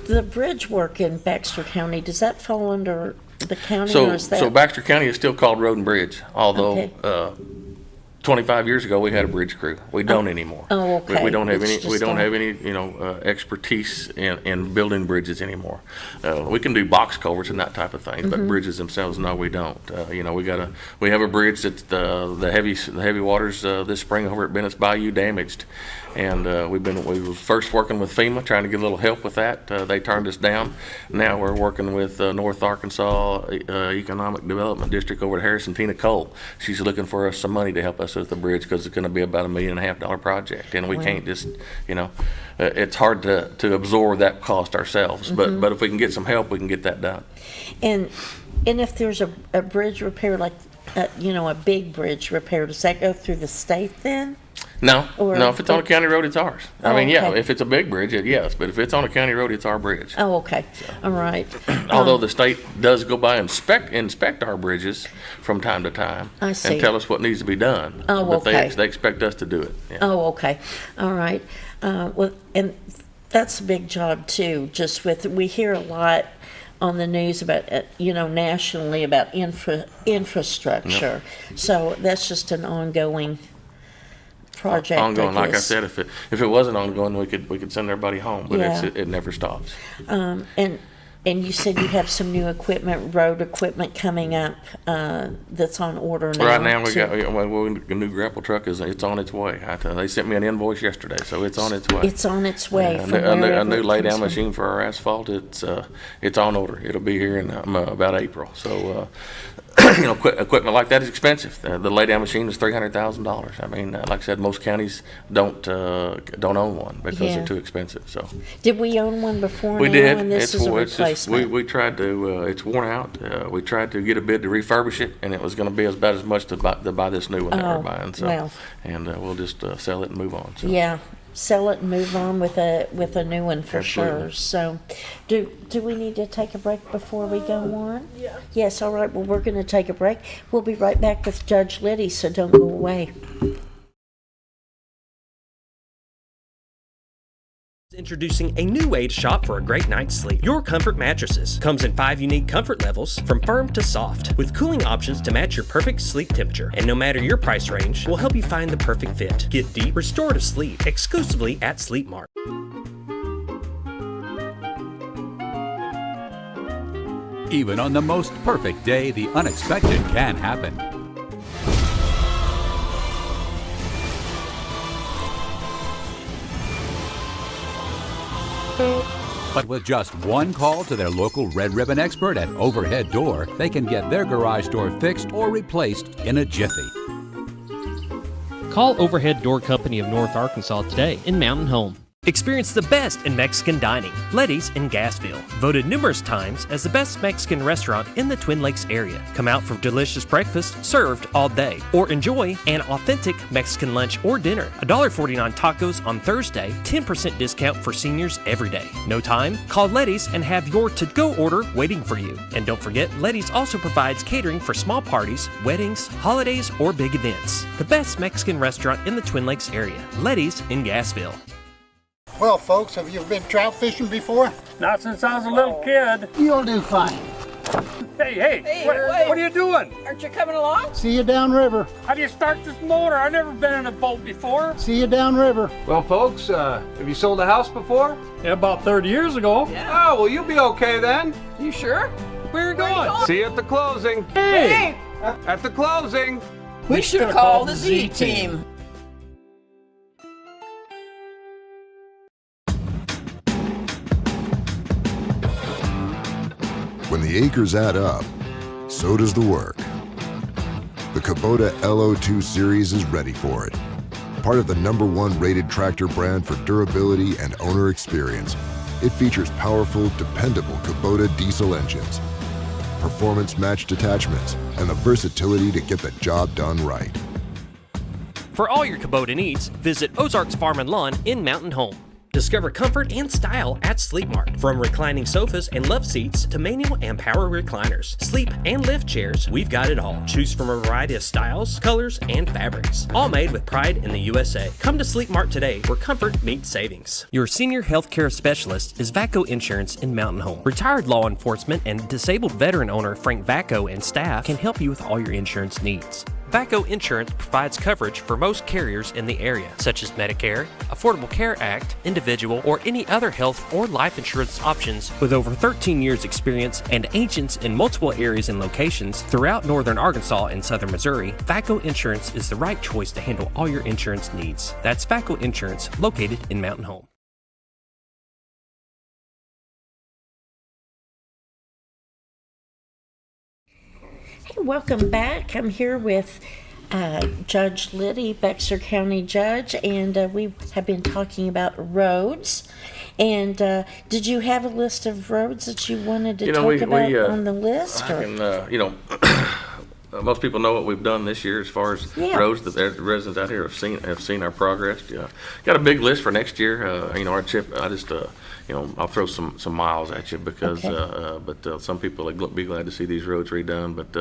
the bridge work in Baxter County, does that fall under the county, or So is that? so Baxter County is still called Road and Bridge, although. Okay. 25 years ago, we had a bridge crew. We don't anymore. Oh, okay. We don't have It's any. We just don't a- have any. Expertise in building bridges anymore. We can do box culverts and that type of thing, but bridges themselves, no, we don't. We have a bridge that the heavy waters this spring over at Bennett's Bayou damaged, and we were first working with FEMA trying to get a little help with that. They turned us down. Now we're working with North Arkansas Economic Development District over at Harrison. Tina Cole. She's looking for us some money to help us with the bridge because it's going to be about $1.5 million project, and we can't just it's hard to absorb that cost ourselves. But if we can get some help, we can get that done. And if there's a bridge repair, like a big bridge repair, does that go through the state then? No, Or- if it's on a county road, it's ours. Oh, I mean, yeah, okay. if it's a big bridge, yes, but if it's on a county road, it's our bridge. Oh, okay. All right. Although the state does go by and inspect our bridges from time to time I see. and tell us what needs to be done. Oh, but okay. they expect us to do it. Yeah. Oh, okay. All right. Well, and that's a big job too. Just we hear a lot on the news about, nationally about infrastructure. So that's just an ongoing project. Ongoing, like I guess. said, if it wasn't ongoing, we could send everybody home, but Yeah. it never stops. And you said you have some new equipment, road equipment coming up that's on order now. Right now, we too. got a new grapple truck it's on its way. They sent me an invoice yesterday, so it's on its way. It's on its way. Yeah, from a wherever new it lay comes down from. machine for our asphalt. It's on order. It'll be here in about April. So equipment like that is expensive. The lay down machine is $300,000. I mean, like I said, most counties don't own one because Yeah. they're too expensive. So Did we own one before we now? did. And this is a replacement. We tried to. It's worn out. We tried to get a bid to refurbish it, and it was going to be about as much to buy this new one that we're buying. So, well. and we'll just sell it and move on. So. Yeah, sell it and move on with a new one for Absolutely. sure. So, do we need to take a break before we go on? Yeah. Yes. All right. Well, we're going to take a break. We'll be right back with Judge Litty. So don't go away. Introducing a new way to shop for a great night's sleep. Your Comfort Mattresses comes in 5 unique comfort levels, from firm to soft, with cooling options to match your perfect sleep temperature. And no matter your price range, we'll help you find the perfect fit. Get deep, restorative sleep exclusively at Sleep Mart. Even on the most perfect day, the unexpected can happen. But with just one call to their local Red Ribbon expert at Overhead Door, they can get their garage door fixed or replaced in a jiffy. Call Overhead Door Company of North Arkansas today in Mountain Home. Experience the best in Mexican dining. Letty's in Gassville. Voted numerous times as the best Mexican restaurant in the Twin Lakes area. Come out for delicious breakfast served all day. Or enjoy an authentic Mexican lunch or dinner. $1.49 tacos on Thursday. 10% discount for seniors every day. No time? Call Letty's and have your to-go order waiting for you. And don't forget, Letty's also provides catering for small parties, weddings, holidays, or big events. The best Mexican restaurant in the Twin Lakes area. Letty's in Gassville. Well, folks, have you been trout fishing before? Not since I was a little kid. You'll do fine. Hey, what are you doing? Aren't you coming along? See you downriver. How do you start this motor? I've never been in a boat before. See you downriver. Well, folks, have you sold a house before? Yeah, about 30 years ago. Yeah. Oh, well, you'll be okay then. You sure? Where are you going? See you at the closing. Hey! At the closing. We should call the Z-Team. When the acres add up, so does the work. The Kubota LO2 series is ready for it. Part of the #1 rated tractor brand for durability and owner experience, it features powerful, dependable Kubota diesel engines, performance-matched attachments, and the versatility to get the job done right. For all your Kubota needs, visit Ozarks Farm and Lawn in Mountain Home. Discover comfort and style at Sleep Mart. From reclining sofas and love seats to manual and power recliners, sleep and lift chairs, we've got it all. Choose from a variety of styles, colors, and fabrics. All made with pride in the USA. Come to Sleep Mart today where comfort meets savings. Your senior healthcare specialist is VACO Insurance in Mountain Home. Retired law enforcement and disabled veteran owner Frank VACO and staff can help you with all your insurance needs. VACO Insurance provides coverage for most carriers in the area, such as Medicare, Affordable Care Act, individual, or any other health or life insurance options. With over 13 years experience and agents in multiple areas and locations throughout northern Arkansas and southern Missouri, VACO Insurance is the right choice to handle all your insurance needs. That's VACO Insurance, located in Mountain Home. Hey, welcome back. I'm here with Judge Litty, Baxter County Judge, and we have been talking about roads. And did you have a list of roads that you wanted to talk about on the list? Most people know what we've done this year as far as roads. The residents out here have seen our progress. Got a big list for next year. Our chip. I'll throw some miles at you because, but some people will be glad to see these roads redone. But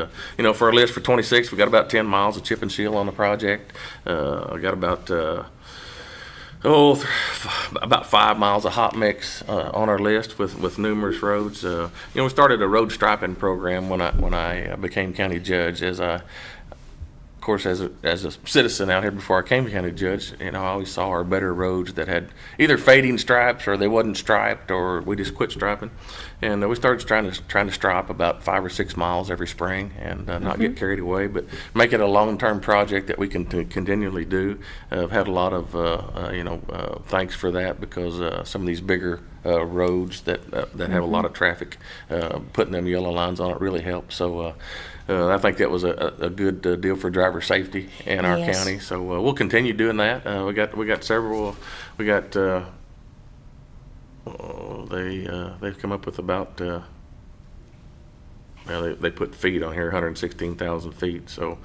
for our list for 26, we got about 10 miles of chip and seal on the project. I got about about 5 miles of hot mix on our list with numerous roads. We started a road striping program when I became county judge. Of course, as a citizen out here before I came county judge, I always saw our better roads that had either fading stripes or they wasn't striped or we just quit striping. And we started trying to stripe about 5 or 6 miles every spring and not get carried away, but make it a long-term project that we can continually do. I've had a lot of thanks for that because some of these bigger roads that have a lot of traffic, putting them yellow lines on it really helps. So I think that was a good deal for driver safety in our county. So we'll continue doing that. We got several. We got. They've come up with about. They put feet on here, 116,000 feet. So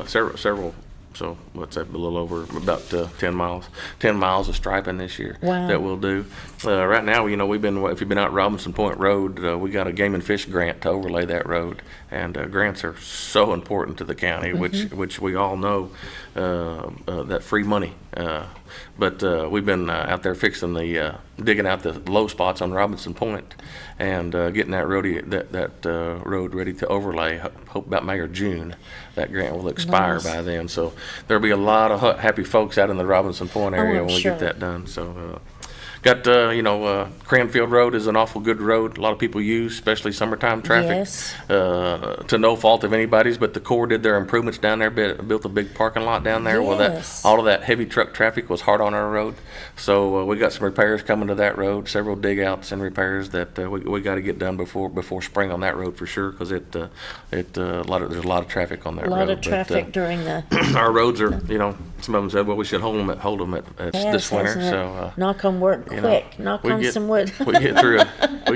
several. So what's that? A little over about 10 miles. 10 miles of striping this year that we'll do. Right now, we've been. If you've been out Robinson Point Road, we got a game and fish grant to overlay that road, and grants are so important to the county, which we all know that free money. But we've been out there fixing digging out the low spots on Robinson Point, and getting that road ready to overlay. Hope about May or June. That grant will expire by then, so there'll be a lot of happy folks out in the Robinson Point area when we get that done. So. Got, Cranfield Road is an awful good road. A lot of people use, especially summertime traffic. Yes. To no fault of anybody's, but the Corps did their improvements down there, built a big parking lot down there. Yes. All of that heavy truck traffic was hard on our road. So we got some repairs coming to that road, several dig outs and repairs that we got to get done before spring on that road for sure, because there's a lot of traffic on that road. A lot of traffic during the... Our roads are, some of them said, well, we should hold them at Yes, this winter. hasn't it? So Knock on wood quick. Knock on some wood. we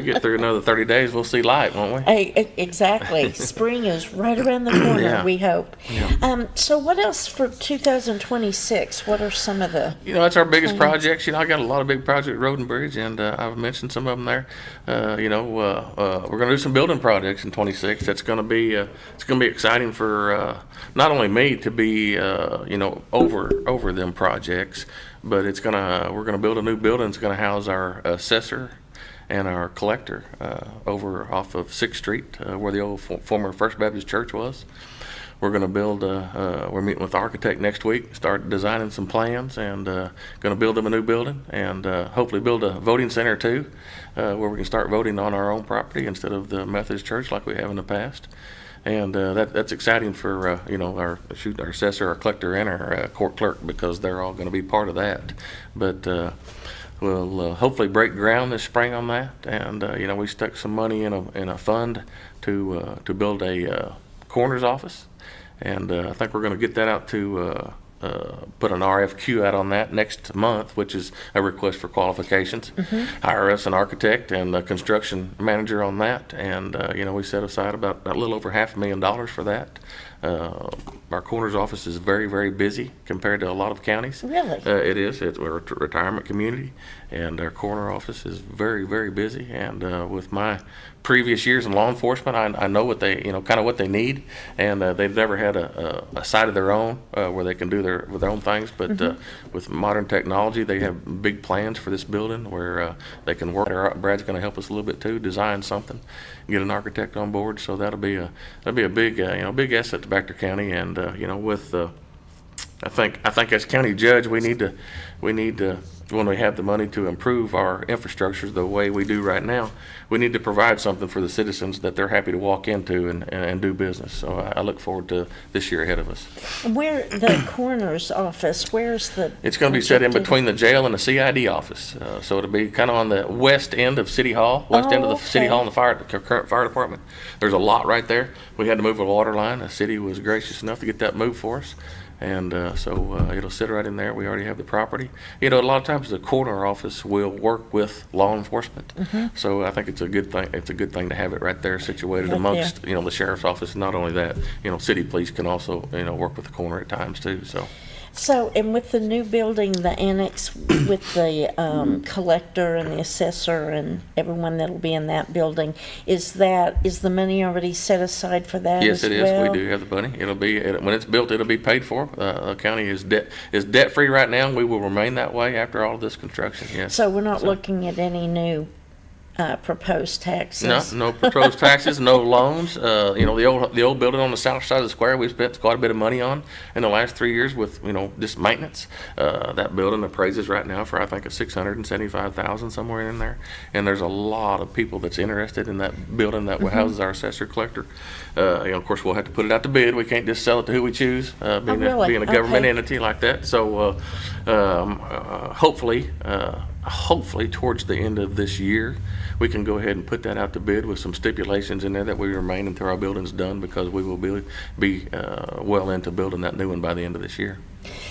get through another 30 days, we'll see light, won't we? Exactly. Spring is right around the corner, Yeah. we hope. Yeah. So what else for 2026? What are some of the... That's our biggest plans? projects. I got a lot of big projects, road and bridge, and I've mentioned some of them there. We're going to do some building projects in 26. That's going to be it's going to be exciting for not only me to be over them projects, but we're gonna build a new building. It's going to house our assessor and our collector over off of 6th Street, where the old former First Baptist Church was. We're going to build, we're meeting with the architect next week, start designing some plans, and going to build them a new building, and hopefully build a voting center too, where we can start voting on our own property instead of the Methodist Church like we have in the past. And that's exciting for our assessor, our collector, and our court clerk, because they're all going to be part of that. But we'll hopefully break ground this spring on that. And we stuck some money in a fund to build a coroner's office, and I think we're going to get that out to put an RFQ out on that next month, which is a request for qualifications. Hire us an architect and a construction manager on that, and we set aside about a little over $500,000 for that. Our coroner's office is very, very busy compared to a lot of counties. Really? It is. We're a retirement community, and our coroner office is very, very busy. And with my previous years in law enforcement, I know what they, kind of what they need, and they've never had a site of their own where they can do their own things. But with modern technology, they have big plans for this building where they can work. Brad's going to help us a little bit too, design something, get an architect on board. So that'll be a big big asset to Baxter County. And with I think as county judge, we need to when we have the money to improve our infrastructure the way we do right now, we need to provide something for the citizens that they're happy to walk into and do business. So I look forward to this year ahead of us. Where the coroner's office, where's the... It's going to be set in between the jail and the CID office. So it'll be kind of on the west end of City Hall, end of the City Hall and the current fire department. There's a lot right there. We had to move a water line. The city was gracious enough to get that moved for us. And so it'll sit right in there. We already have the property. A lot of times the coroner office will work with law enforcement. So I think it's a good thing. It's a good thing to have it right there, situated Right amongst the sheriff's office. Not only that, city police can also work with the coroner at times too. So, and with the new building, the annex with the collector and the assessor and everyone that'll be in that building, is the money already set aside for that? Yes, as it is. well? We do have the money. It'll be when it's built. It'll be paid for. The county is debt free right now. We will remain that way after all of this construction. Yes. So we're not looking at any new proposed taxes? No proposed taxes, no loans. The old building on the south side of the square we spent quite a bit of money on in the last 3 years with just maintenance. That building appraises right now for I think $675,000 somewhere in there, and there's a lot of people that's interested in that building that houses our assessor collector. Of course we'll have to put it out to bid. We can't just sell it to who we choose, being a government entity like that. So hopefully towards the end of this year, we can go ahead and put that out to bid with some stipulations in there that we remain until our building's done, because we will be well into building that new one by the end of this year.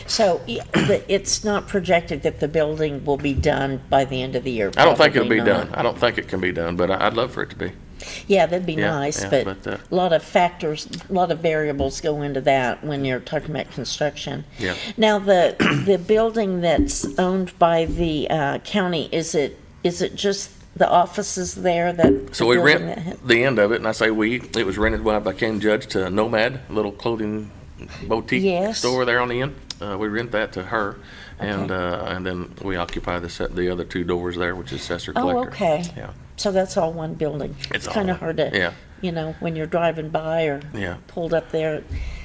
So it's not projected that the building will be done by the end of the year? I don't think it'll be Probably not. done. I don't think it can be done, but I'd love for it to be. Yeah, that'd be Yeah, nice, yeah, but but, a lot of factors, a lot of variables go into that when you're talking about construction. Yeah. Now, the building that's owned by the county, is it just the offices there that? So we rent the end of it, and I say it was rented when I became judge to Nomad, a little clothing boutique store there on the end. We rent that to her, and then we occupy the other two doors there, which is assessor collector. Oh, okay. Yeah. So that's all one building. It's kind of hard to, when you're driving by or pulled up there.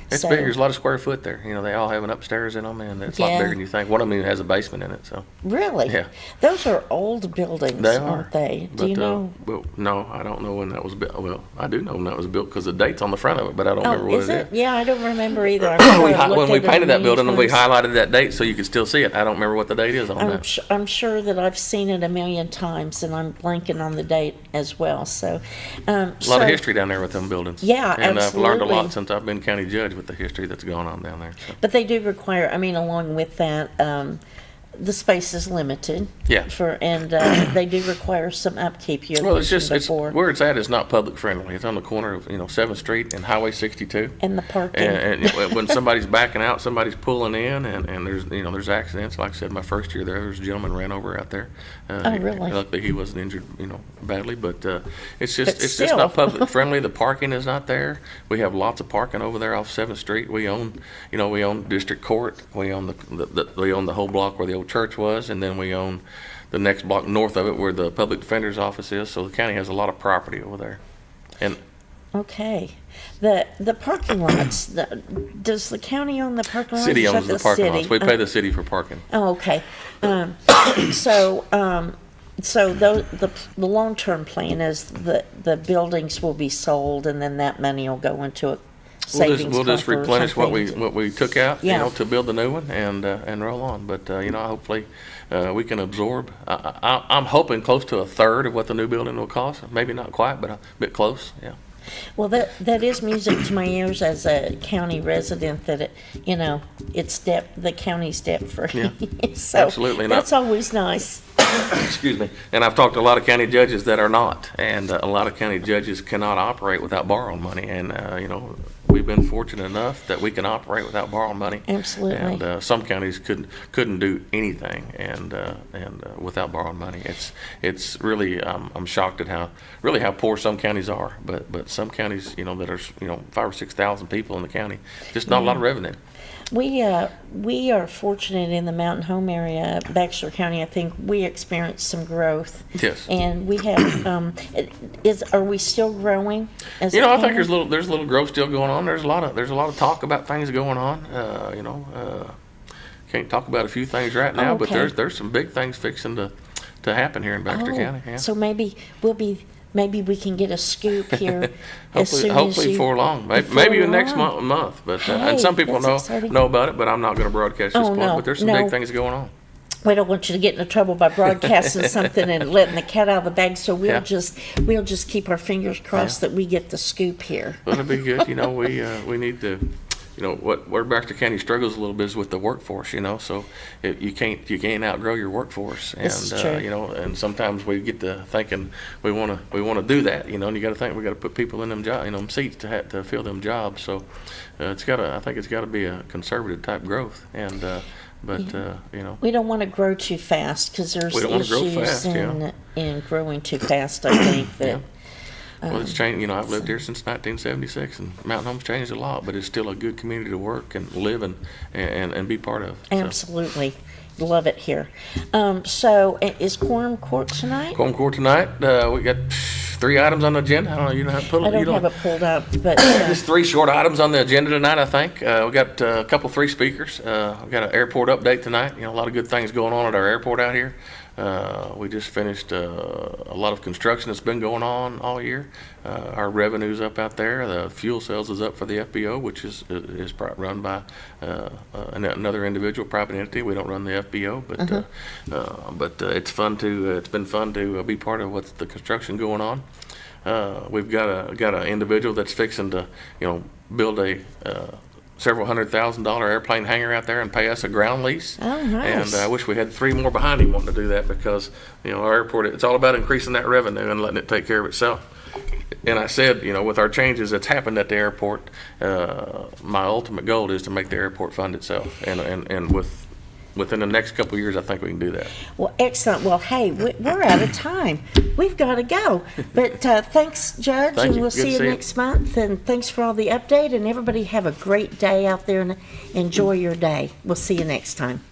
It's big. There's a lot of square foot there. They all have an upstairs in them, and it's a lot bigger than you think. One of them even has a basement in it. So really, yeah, those are old buildings, aren't they? Do you know? Well, no, I don't know when that was built. Well, I do know when that was built because the date's on the front of it, but I don't remember what it is. Yeah, I don't remember either. When we painted that building, we highlighted that date so you could still see it. I don't remember what the date is on that. I'm sure that I've seen it a million times, and I'm blanking on the date as well. So, a lot of history down there with them buildings. Yeah, and absolutely. I've learned a lot since I've been county judge. with the history that's going on down there. So. But they do require, I mean, along with that, the space is limited. Yeah. And they do require some upkeep. You Well, it's just before. where it's at is not public friendly. It's on the corner of 7th Street and Highway 62. And the parking. And when somebody's backing out, somebody's pulling in, and there's there's accidents. Like I said, my first year there was a gentleman ran over out there. Oh, really? Luckily he wasn't injured badly, but it's But just still. not public friendly. The parking is not there. We have lots of parking over there off 7th Street. We own District Court. We own the whole block where the old church was, and then we own the next block north of it where the public defender's office is. So the county has a lot of property over there. And Okay. The parking lots, does the county own the parking lots? city Is that owns the parking city? lots. We pay the city for parking. Oh, okay. So the long-term plan is that the buildings will be sold, and then that money will go into a savings We'll just fund or replenish what something. we took out, Yeah. to build the new one and roll on. But hopefully we can absorb. I'm hoping close to a third of what the new building will cost. Maybe not quite, but a bit close. Yeah. Well, that is music to my ears as a county resident, that it's the county's debt free. Yeah. So Absolutely. And that's always nice. Excuse me. And I've talked to a lot of county judges that are not, and a lot of county judges cannot operate without borrowing money. And we've been fortunate enough that we can operate without borrowing money. Absolutely. And some counties couldn't do anything and without borrowing money. It's really I'm shocked at how poor some counties are. But some counties that are 5,000 or 6,000 people in the county, just not a lot of revenue. We are fortunate in the Mountain Home area, Baxter County. I think we experienced some growth. Yes. And we have. Are we still growing? As a I think county? there's a little growth still going on. There's a lot of talk about things going on. Can't talk about a few things right now, but Okay. there's some big things fixing to happen here in Baxter County. Yeah. So maybe we can get a scoop here as soon hopefully as before long. Maybe next month. But Hey, and some people that's exciting. know about it, but I'm not going to broadcast this Oh, point. no, But there's some no. big things going on. We don't want you to get into trouble by broadcasting something and letting the cat out of the bag. So we'll Yeah. just keep our fingers crossed that we get the scoop here. Well, it'll be good. We need to. Where Baxter County struggles a little bit is with the workforce. So you can't outgrow your workforce, and This is true. and sometimes we get to thinking we want to do that. And you got to think we got to put people in them seats to fill them jobs. So I think it's got to be a conservative type growth, and We don't want to grow too fast because there's We don't wanna grow issues fast, in growing too fast. I think that. Well, it's changed. I've lived here since 1976, and Mountain Home's changed a lot, but it's still a good community to work and live and be part of. So. Absolutely. Love it here. So is Quorum Court tonight? Quorum Court tonight. We got 3 items on the agenda. I don't know. You know how to pull it. I don't have it pulled up, but Just 3 short items on the agenda tonight, I think. We got a couple 3 speakers. We got an airport update tonight. A lot of good things going on at our airport out here. We just finished a lot of construction that's been going on all year. Our revenue's up out there. The fuel sales is up for the FBO, which is run by another individual, private entity. We don't run the FBO, but it's been fun to be part of what's the construction going on. We've got an individual that's fixing to build a several $100,000 airplane hangar out there and pay us a ground lease. Oh, nice. And I wish we had 3 more behind him wanting to do that, because our airport, it's all about increasing that revenue and letting it take care of itself. And I said, with our changes that's happened at the airport, my ultimate goal is to make the airport fund itself. And within the next couple of years, I think we can do that. Well, excellent. Well, hey, we're out of time. We've got to go. But thanks, Judge, Thank and you. we'll Good see you to see you. next month. And thanks for all the update. And everybody have a great day out there and enjoy your day. We'll see you next time.